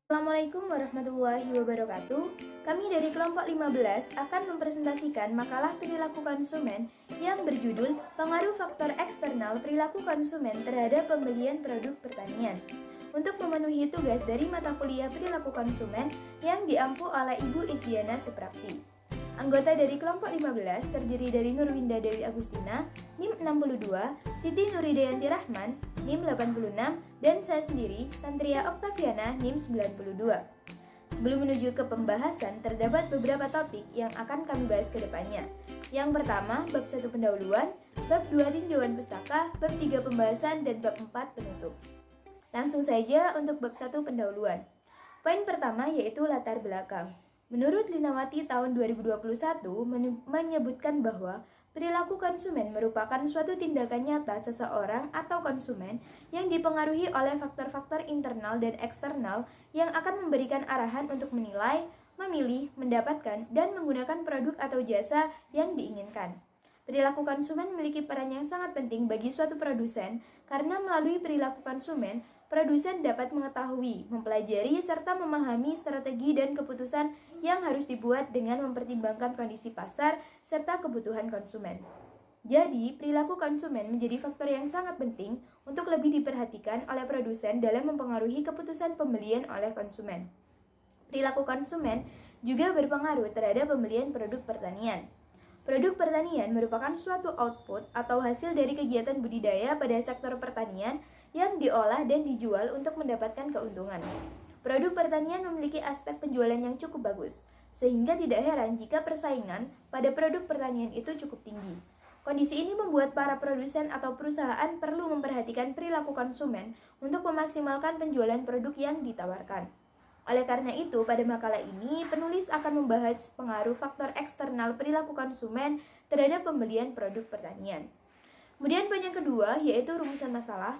Assalamualaikum warahmatullahi wabarakatuh. Kami dari kelompok 15 akan mempresentasikan makalah perilaku konsumen yang berjudul Pengaruh Faktor Eksternal Perilaku Konsumen Terhadap Pembelian Produk Pertanian. Untuk memenuhi tugas dari mata kuliah perilaku konsumen yang diampu oleh Ibu Isyana Suprapti. Anggota dari kelompok 15 terdiri dari Nurwinda Dewi Agustina, NIM 62, Siti Nuridayanti Rahman, NIM 86, dan saya sendiri, Tantria Oktaviana, NIM 92. Sebelum menuju ke pembahasan, terdapat beberapa topik yang akan kami bahas ke depannya. Yang pertama, bab 1 pendahuluan, bab 2 tinjauan pustaka, bab 3 pembahasan, dan bab 4 penutup. Langsung saja untuk bab 1 pendahuluan. Poin pertama yaitu latar belakang. Menurut Linawati tahun 2021 menyebutkan bahwa perilaku konsumen merupakan suatu tindakan nyata seseorang atau konsumen yang dipengaruhi oleh faktor-faktor internal dan eksternal yang akan memberikan arahan untuk menilai, memilih, mendapatkan, dan menggunakan produk atau jasa yang diinginkan. Perilaku konsumen memiliki peran yang sangat penting bagi suatu produsen karena melalui perilaku konsumen, produsen dapat mengetahui, mempelajari, serta memahami strategi dan keputusan yang harus dibuat dengan mempertimbangkan kondisi pasar serta kebutuhan konsumen. Jadi, perilaku konsumen menjadi faktor yang sangat penting untuk lebih diperhatikan oleh produsen dalam mempengaruhi keputusan pembelian oleh konsumen. Perilaku konsumen juga berpengaruh terhadap pembelian produk pertanian. Produk pertanian merupakan suatu output atau hasil dari kegiatan budidaya pada sektor pertanian yang diolah dan dijual untuk mendapatkan keuntungan. Produk pertanian memiliki aspek penjualan yang cukup bagus, sehingga tidak heran jika persaingan pada produk pertanian itu cukup tinggi. Kondisi ini membuat para produsen atau perusahaan perlu memperhatikan perilaku konsumen untuk memaksimalkan penjualan produk yang ditawarkan. Oleh karena itu, pada makalah ini, penulis akan membahas pengaruh faktor eksternal perilaku konsumen terhadap pembelian produk pertanian. Kemudian poin yang kedua yaitu rumusan masalah.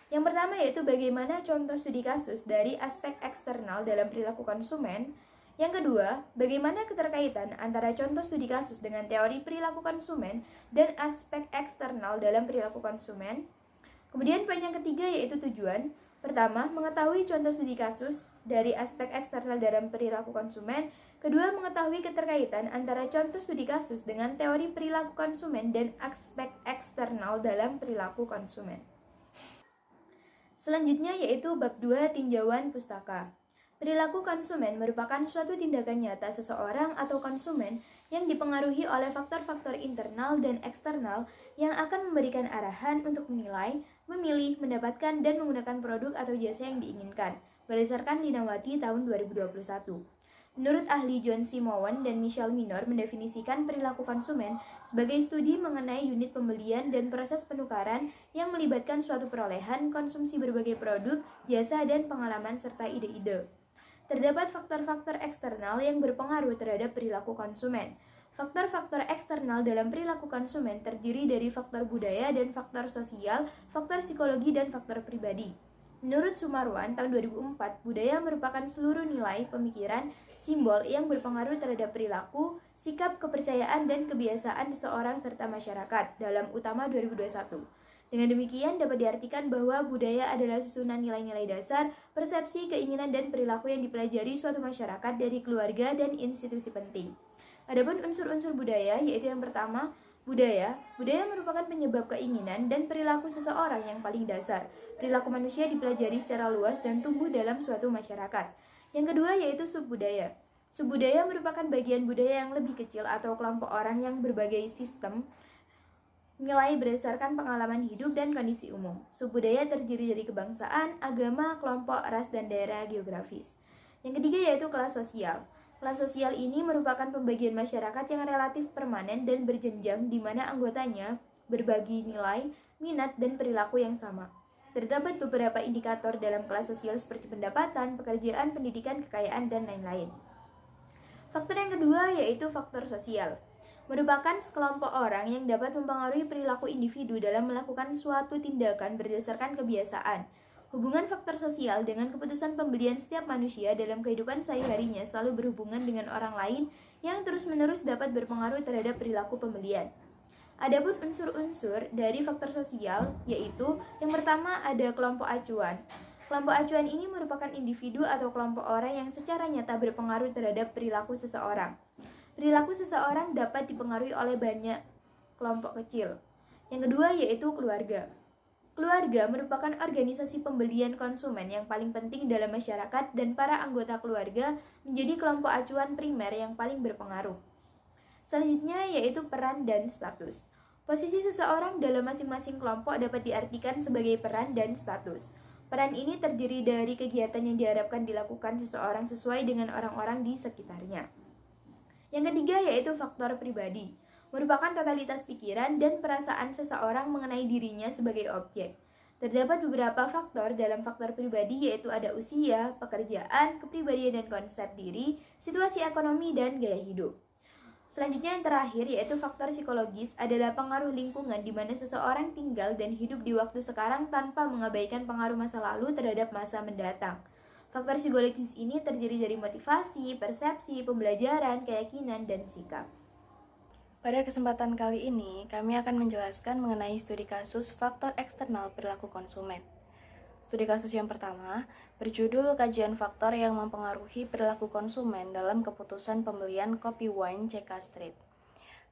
Yang pertama yaitu bagaimana contoh studi kasus dari aspek eksternal dalam perilaku konsumen. Yang kedua, bagaimana keterkaitan antara contoh studi kasus dengan teori perilaku konsumen dan aspek eksternal dalam perilaku konsumen. Kemudian poin yang ketiga yaitu tujuan. Pertama, mengetahui contoh studi kasus dari aspek eksternal dalam perilaku konsumen. Kedua, mengetahui keterkaitan antara contoh studi kasus dengan teori perilaku konsumen dan aspek eksternal dalam perilaku konsumen. Selanjutnya yaitu bab 2 tinjauan pustaka. Perilaku konsumen merupakan suatu tindakan nyata seseorang atau konsumen yang dipengaruhi oleh faktor-faktor internal dan eksternal yang akan memberikan arahan untuk menilai, memilih, mendapatkan, dan menggunakan produk atau jasa yang diinginkan, berdasarkan Linawati tahun 2021. Menurut ahli John C. Mowen dan Michelle Minor mendefinisikan perilaku konsumen sebagai studi mengenai unit pembelian dan proses penukaran yang melibatkan suatu perolehan, konsumsi berbagai produk, jasa, dan pengalaman serta ide-ide. Terdapat faktor-faktor eksternal yang berpengaruh terhadap perilaku konsumen. Faktor-faktor eksternal dalam perilaku konsumen terdiri dari faktor budaya dan faktor sosial, faktor psikologi, dan faktor pribadi. Menurut Sumarwan tahun 2004, budaya merupakan seluruh nilai, pemikiran, simbol yang berpengaruh terhadap perilaku, sikap, kepercayaan, dan kebiasaan seseorang serta masyarakat dalam Utama 2021. Dengan demikian dapat diartikan bahwa budaya adalah susunan nilai-nilai dasar, persepsi, keinginan, dan perilaku yang dipelajari suatu masyarakat dari keluarga dan institusi penting. Adapun unsur-unsur budaya yaitu yang pertama, budaya. Budaya merupakan penyebab keinginan dan perilaku seseorang yang paling dasar. Perilaku manusia dipelajari secara luas dan tumbuh dalam suatu masyarakat. Yang kedua yaitu subbudaya. Subbudaya merupakan bagian budaya yang lebih kecil atau kelompok orang yang berbagai sistem nilai berdasarkan pengalaman hidup dan kondisi umum. Subbudaya terdiri dari kebangsaan, agama, kelompok, ras, dan daerah geografis. Yang ketiga yaitu kelas sosial. Kelas sosial ini merupakan pembagian masyarakat yang relatif permanen dan berjenjang di mana anggotanya berbagi nilai, minat, dan perilaku yang sama. Terdapat beberapa indikator dalam kelas sosial seperti pendapatan, pekerjaan, pendidikan, kekayaan, dan lain-lain. Faktor yang kedua yaitu faktor sosial. Merupakan sekelompok orang yang dapat mempengaruhi perilaku individu dalam melakukan suatu tindakan berdasarkan kebiasaan. Hubungan faktor sosial dengan keputusan pembelian setiap manusia dalam kehidupan sehari-harinya selalu berhubungan dengan orang lain yang terus-menerus dapat berpengaruh terhadap perilaku pembelian. Adapun unsur-unsur dari faktor sosial yaitu yang pertama ada kelompok acuan. Kelompok acuan ini merupakan individu atau kelompok orang yang secara nyata berpengaruh terhadap perilaku seseorang. Perilaku seseorang dapat dipengaruhi oleh banyak kelompok kecil. Yang kedua yaitu keluarga. Keluarga merupakan organisasi pembelian konsumen yang paling penting dalam masyarakat dan para anggota keluarga menjadi kelompok acuan primer yang paling berpengaruh. Selanjutnya yaitu peran dan status. Posisi seseorang dalam masing-masing kelompok dapat diartikan sebagai peran dan status. Peran ini terdiri dari kegiatan yang diharapkan dilakukan seseorang sesuai dengan orang-orang di sekitarnya. Yang ketiga yaitu faktor pribadi, merupakan totalitas pikiran dan perasaan seseorang mengenai dirinya sebagai objek. Terdapat beberapa faktor dalam faktor pribadi yaitu ada usia, pekerjaan, kepribadian dan konsep diri, situasi ekonomi, dan gaya hidup. Selanjutnya yang terakhir yaitu faktor psikologis adalah pengaruh lingkungan di mana seseorang tinggal dan hidup di waktu sekarang tanpa mengabaikan pengaruh masa lalu terhadap masa mendatang. Faktor psikologis ini terdiri dari motivasi, persepsi, pembelajaran, keyakinan, dan sikap. Pada kesempatan kali ini, kami akan menjelaskan mengenai studi kasus faktor eksternal perilaku konsumen. Studi kasus yang pertama berjudul Kajian Faktor yang Mempengaruhi Perilaku Konsumen dalam Keputusan Pembelian Kopi Wine CK Street.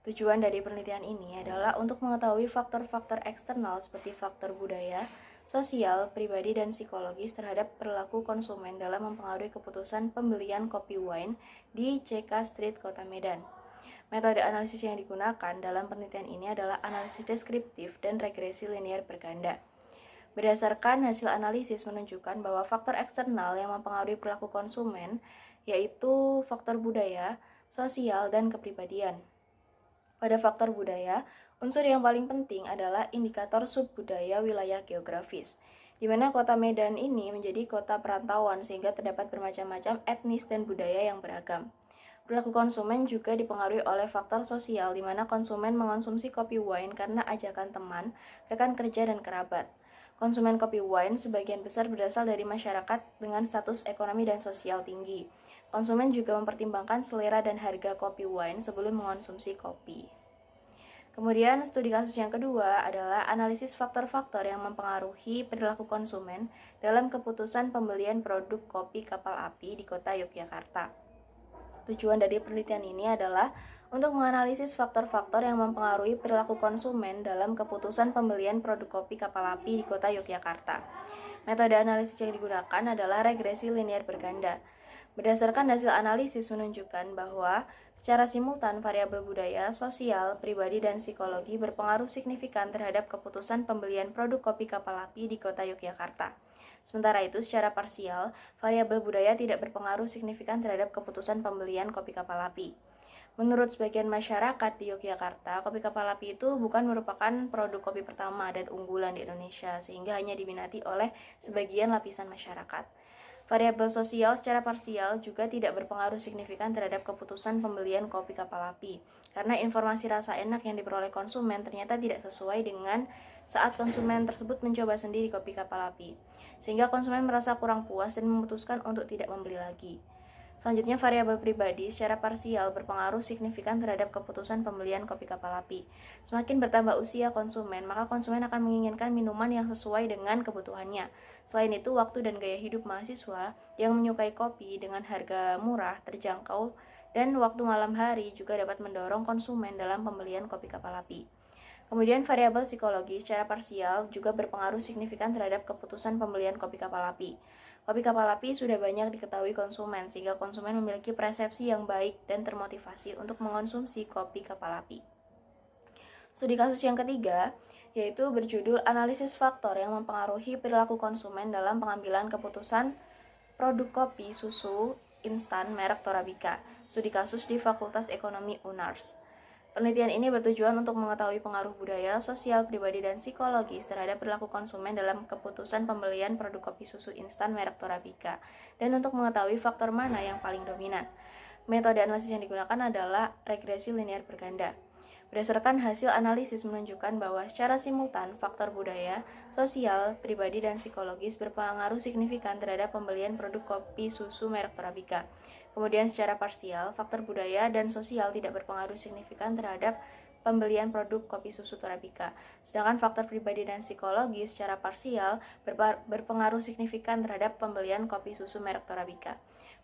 Tujuan dari penelitian ini adalah untuk mengetahui faktor-faktor eksternal seperti faktor budaya, sosial, pribadi, dan psikologis terhadap perilaku konsumen dalam mempengaruhi keputusan pembelian kopi wine di CK Street, Kota Medan. Metode analisis yang digunakan dalam penelitian ini adalah analisis deskriptif dan regresi linear berganda. Berdasarkan hasil analisis menunjukkan bahwa faktor eksternal yang mempengaruhi perilaku konsumen yaitu faktor budaya, sosial, dan kepribadian. Pada faktor budaya, unsur yang paling penting adalah indikator subbudaya wilayah geografis, di mana kota Medan ini menjadi kota perantauan sehingga terdapat bermacam-macam etnis dan budaya yang beragam. Perilaku konsumen juga dipengaruhi oleh faktor sosial, di mana konsumen mengonsumsi kopi wine karena ajakan teman, rekan kerja, dan kerabat. Konsumen kopi wine sebagian besar berasal dari masyarakat dengan status ekonomi dan sosial tinggi. Konsumen juga mempertimbangkan selera dan harga kopi wine sebelum mengonsumsi kopi. Kemudian, studi kasus yang kedua adalah analisis faktor-faktor yang mempengaruhi perilaku konsumen dalam keputusan pembelian produk kopi kapal api di kota Yogyakarta. Tujuan dari penelitian ini adalah untuk menganalisis faktor-faktor yang mempengaruhi perilaku konsumen dalam keputusan pembelian produk kopi kapal api di kota Yogyakarta. Metode analisis yang digunakan adalah regresi linear berganda. Berdasarkan hasil analisis menunjukkan bahwa secara simultan variabel budaya, sosial, pribadi, dan psikologi berpengaruh signifikan terhadap keputusan pembelian produk kopi kapal api di kota Yogyakarta. Sementara itu, secara parsial, variabel budaya tidak berpengaruh signifikan terhadap keputusan pembelian kopi kapal api. Menurut sebagian masyarakat di Yogyakarta, kopi kapal api itu bukan merupakan produk kopi pertama dan unggulan di Indonesia, sehingga hanya diminati oleh sebagian lapisan masyarakat. Variabel sosial secara parsial juga tidak berpengaruh signifikan terhadap keputusan pembelian kopi kapal api, karena informasi rasa enak yang diperoleh konsumen ternyata tidak sesuai dengan saat konsumen tersebut mencoba sendiri kopi kapal api, sehingga konsumen merasa kurang puas dan memutuskan untuk tidak membeli lagi. Selanjutnya, variabel pribadi secara parsial berpengaruh signifikan terhadap keputusan pembelian kopi kapal api. Semakin bertambah usia konsumen, maka konsumen akan menginginkan minuman yang sesuai dengan kebutuhannya. Selain itu, waktu dan gaya hidup mahasiswa yang menyukai kopi dengan harga murah, terjangkau, dan waktu malam hari juga dapat mendorong konsumen dalam pembelian kopi kapal api. Kemudian, variabel psikologi secara parsial juga berpengaruh signifikan terhadap keputusan pembelian kopi kapal api. Kopi kapal api sudah banyak diketahui konsumen, sehingga konsumen memiliki persepsi yang baik dan termotivasi untuk mengonsumsi kopi kapal api. Studi kasus yang ketiga, yaitu berjudul Analisis Faktor yang Mempengaruhi Perilaku Konsumen dalam Pengambilan Keputusan Produk Kopi Susu Instan merek Torabika. Studi kasus di Fakultas Ekonomi UNARS. Penelitian ini bertujuan untuk mengetahui pengaruh budaya, sosial, pribadi, dan psikologis terhadap perilaku konsumen dalam keputusan pembelian produk kopi susu instan merek Torabika, dan untuk mengetahui faktor mana yang paling dominan. Metode analisis yang digunakan adalah regresi linear berganda. Berdasarkan hasil analisis menunjukkan bahwa secara simultan faktor budaya, sosial, pribadi, dan psikologis berpengaruh signifikan terhadap pembelian produk kopi susu merek Torabika. Kemudian secara parsial, faktor budaya dan sosial tidak berpengaruh signifikan terhadap pembelian produk kopi susu Torabika. Sedangkan faktor pribadi dan psikologi secara parsial berpengaruh signifikan terhadap pembelian kopi susu merek Torabika.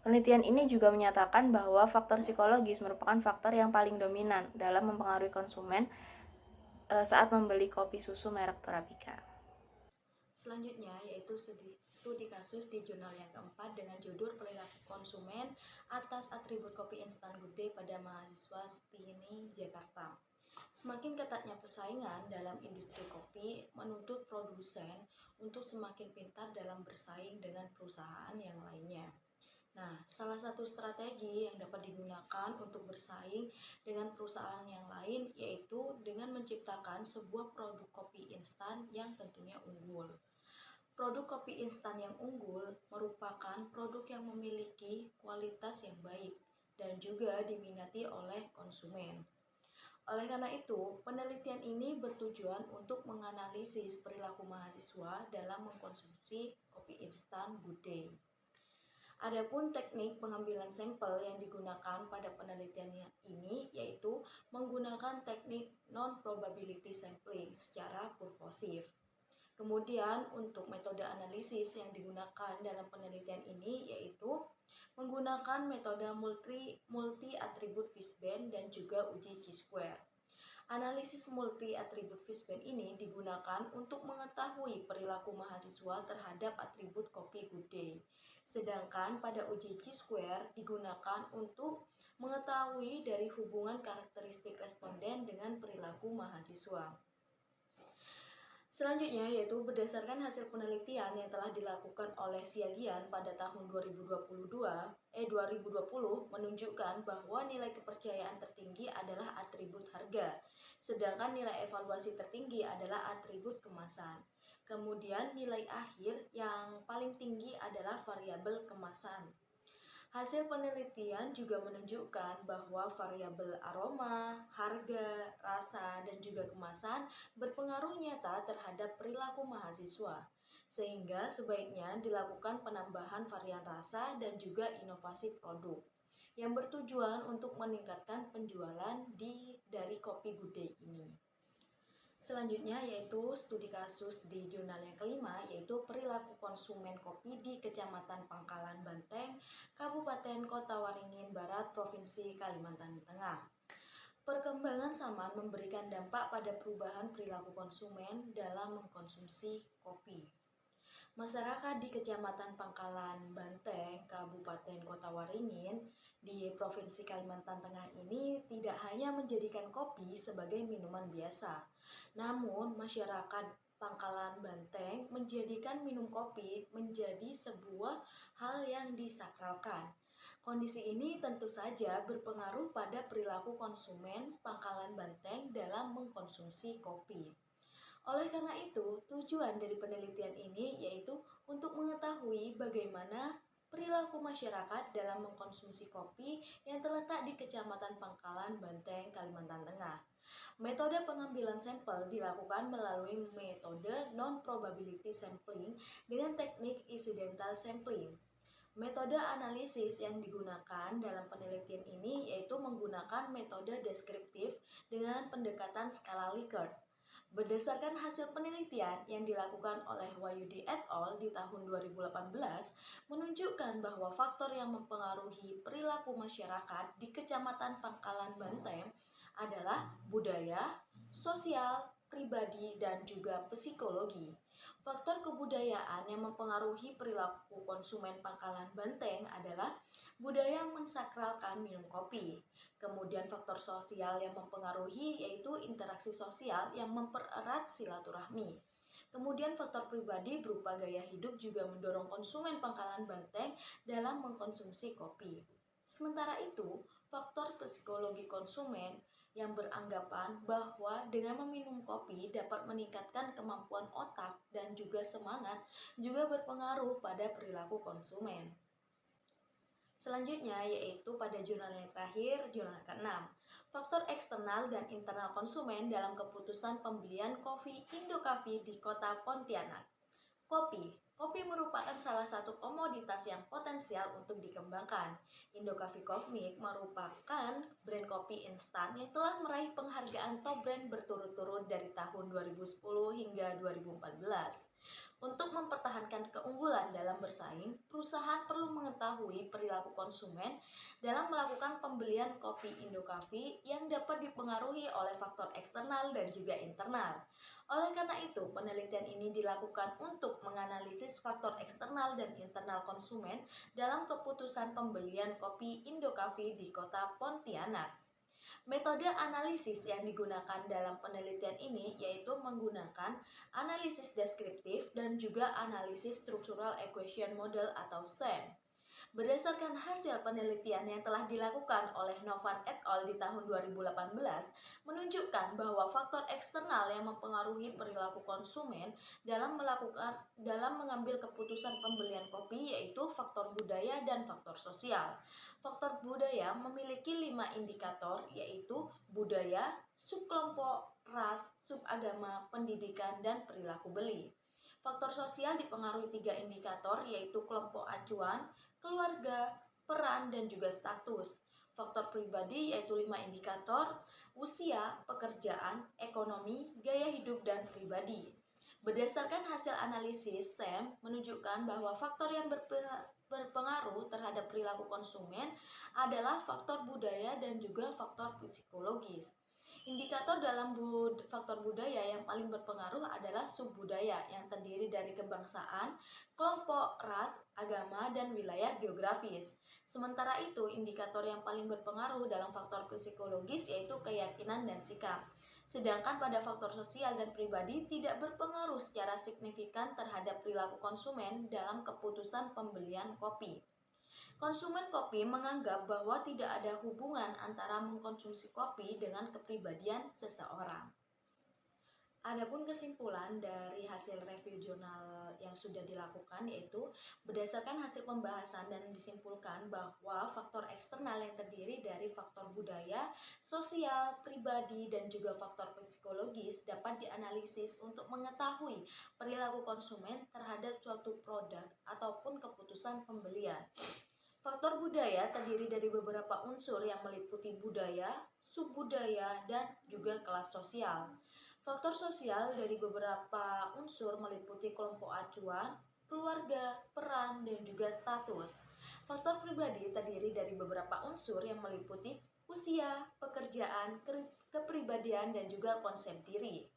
Penelitian ini juga menyatakan bahwa faktor psikologis merupakan faktor yang paling dominan dalam mempengaruhi konsumen saat membeli kopi susu merek Torabika. Selanjutnya yaitu studi kasus di jurnal yang keempat dengan judul Perilaku Konsumen atas Atribut Kopi Instan Good Day pada Mahasiswa Stini Jakarta. Semakin ketatnya persaingan dalam industri kopi menuntut produsen untuk semakin pintar dalam bersaing dengan perusahaan yang lainnya. Nah, salah satu strategi yang dapat digunakan untuk bersaing dengan perusahaan yang lain yaitu dengan menciptakan sebuah produk kopi instan yang tentunya unggul. Produk kopi instan yang unggul merupakan produk yang memiliki kualitas yang baik dan juga diminati oleh konsumen. Oleh karena itu, penelitian ini bertujuan untuk menganalisis perilaku mahasiswa dalam mengkonsumsi kopi instan Good Day. Adapun teknik pengambilan sampel yang digunakan pada penelitian ini yaitu menggunakan teknik non-probability sampling secara purposif. Kemudian untuk metode analisis yang digunakan dalam penelitian ini yaitu menggunakan metode multi-atribut Fishbane dan juga uji chi-square. Analisis multi-atribut Fishbane ini digunakan untuk mengetahui perilaku mahasiswa terhadap atribut kopi Good Day. Sedangkan pada uji chi-square digunakan untuk mengetahui dari hubungan karakteristik responden dengan perilaku mahasiswa. Selanjutnya yaitu berdasarkan hasil penelitian yang telah dilakukan oleh Siagian pada tahun 2020 menunjukkan bahwa nilai kepercayaan tertinggi adalah atribut harga, sedangkan nilai evaluasi tertinggi adalah atribut kemasan. Kemudian nilai akhir yang paling tinggi adalah variabel kemasan. Hasil penelitian juga menunjukkan bahwa variabel aroma, harga, rasa, dan juga kemasan berpengaruh nyata terhadap perilaku mahasiswa, sehingga sebaiknya dilakukan penambahan varian rasa dan juga inovasi produk yang bertujuan untuk meningkatkan penjualan dari kopi Good Day ini. Selanjutnya yaitu studi kasus di jurnal yang kelima yaitu perilaku konsumen kopi di Kecamatan Pangkalan Banteng, Kabupaten Kota Waringin Barat, Provinsi Kalimantan Tengah. Perkembangan zaman memberikan dampak pada perubahan perilaku konsumen dalam mengkonsumsi kopi. Masyarakat di Kecamatan Pangkalan Banteng, Kabupaten Kota Waringin, di Provinsi Kalimantan Tengah ini tidak hanya menjadikan kopi sebagai minuman biasa, namun masyarakat Pangkalan Banteng menjadikan minum kopi menjadi sebuah hal yang disakralkan. Kondisi ini tentu saja berpengaruh pada perilaku konsumen Pangkalan Banteng dalam mengkonsumsi kopi. Oleh karena itu, tujuan dari penelitian ini yaitu untuk mengetahui bagaimana perilaku masyarakat dalam mengkonsumsi kopi yang terletak di Kecamatan Pangkalan Banteng, Kalimantan Tengah. Metode pengambilan sampel dilakukan melalui metode non-probability sampling dengan teknik incidental sampling. Metode analisis yang digunakan dalam penelitian ini yaitu menggunakan metode deskriptif dengan pendekatan skala Likert. Berdasarkan hasil penelitian yang dilakukan oleh Wahyudi et al. Di tahun 2018 menunjukkan bahwa faktor yang mempengaruhi perilaku masyarakat di Kecamatan Pangkalan Banteng adalah budaya, sosial, pribadi, dan juga psikologi. Faktor kebudayaan yang mempengaruhi perilaku konsumen Pangkalan Banteng adalah budaya mensakralkan minum kopi. Kemudian faktor sosial yang mempengaruhi yaitu interaksi sosial yang mempererat silaturahmi. Kemudian faktor pribadi berupa gaya hidup juga mendorong konsumen Pangkalan Banteng dalam mengkonsumsi kopi. Sementara itu, faktor psikologi konsumen yang beranggapan bahwa dengan meminum kopi dapat meningkatkan kemampuan otak dan juga semangat juga berpengaruh pada perilaku konsumen. Selanjutnya yaitu pada jurnal yang terakhir, jurnal ke-6, faktor eksternal dan internal konsumen dalam keputusan pembelian kopi Indo Coffee di Kota Pontianak. Kopi merupakan salah satu komoditas yang potensial untuk dikembangkan. Indo Coffee Coffee merupakan brand kopi instan yang telah meraih penghargaan top brand berturut-turut dari tahun 2010 hingga 2014. Untuk mempertahankan keunggulan dalam bersaing, perusahaan perlu mengetahui perilaku konsumen dalam melakukan pembelian kopi Indo Coffee yang dapat dipengaruhi oleh faktor eksternal dan juga internal. Oleh karena itu, penelitian ini dilakukan untuk menganalisis faktor eksternal dan internal konsumen dalam keputusan pembelian kopi Indo Coffee di kota Pontianak. Metode analisis yang digunakan dalam penelitian ini yaitu menggunakan analisis deskriptif dan juga analisis structural equation model atau SEM. Berdasarkan hasil penelitian yang telah dilakukan oleh Novan et al. Di tahun 2018, menunjukkan bahwa faktor eksternal yang mempengaruhi perilaku konsumen dalam mengambil keputusan pembelian kopi yaitu faktor budaya dan faktor sosial. Faktor budaya memiliki 5 indikator yaitu budaya, subkelompok, ras, subagama, pendidikan, dan perilaku beli. Faktor sosial dipengaruhi 3 indikator yaitu kelompok acuan, keluarga, peran, dan juga status. Faktor pribadi yaitu 5 indikator, usia, pekerjaan, ekonomi, gaya hidup, dan pribadi. Berdasarkan hasil analisis, SEM menunjukkan bahwa faktor yang berpengaruh terhadap perilaku konsumen adalah faktor budaya dan juga faktor psikologis. Indikator dalam faktor budaya yang paling berpengaruh adalah subbudaya yang terdiri dari kebangsaan, kelompok, ras, agama, dan wilayah geografis. Sementara itu, indikator yang paling berpengaruh dalam faktor psikologis yaitu keyakinan dan sikap. Sedangkan pada faktor sosial dan pribadi tidak berpengaruh secara signifikan terhadap perilaku konsumen dalam keputusan pembelian kopi. Konsumen kopi menganggap bahwa tidak ada hubungan antara mengkonsumsi kopi dengan kepribadian seseorang. Adapun kesimpulan dari hasil review jurnal yang sudah dilakukan yaitu berdasarkan hasil pembahasan dan disimpulkan bahwa faktor eksternal yang terdiri dari faktor budaya, sosial, pribadi, dan juga faktor psikologis dapat dianalisis untuk mengetahui perilaku konsumen terhadap suatu produk ataupun keputusan pembelian. Faktor budaya terdiri dari beberapa unsur yang meliputi budaya, subbudaya, dan juga kelas sosial. Faktor sosial dari beberapa unsur meliputi kelompok acuan, keluarga, peran, dan juga status. Faktor pribadi terdiri dari beberapa unsur yang meliputi usia, pekerjaan, kepribadian, dan juga konsep diri.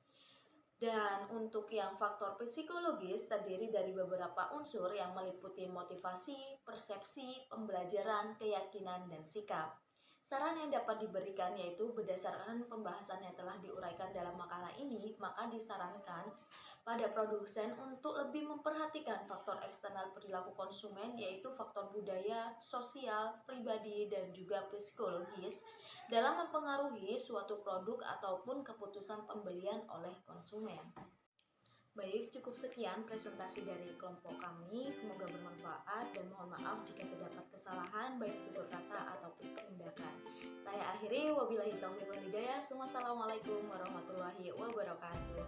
Dan untuk yang faktor psikologis terdiri dari beberapa unsur yang meliputi motivasi, persepsi, pembelajaran, keyakinan, dan sikap. Saran yang dapat diberikan yaitu berdasarkan pembahasan yang telah diuraikan dalam makalah ini, maka disarankan pada produsen untuk lebih memperhatikan faktor eksternal perilaku konsumen yaitu faktor budaya, sosial, pribadi, dan juga psikologis dalam mempengaruhi suatu produk ataupun keputusan pembelian oleh konsumen. Baik, cukup sekian presentasi dari kelompok kami. Semoga bermanfaat dan mohon maaf jika terdapat kesalahan baik tutur kata ataupun tindakan. Saya akhiri, wabillahi taufiq wal hidayah. Wassalamualaikum warahmatullahi wabarakatuh.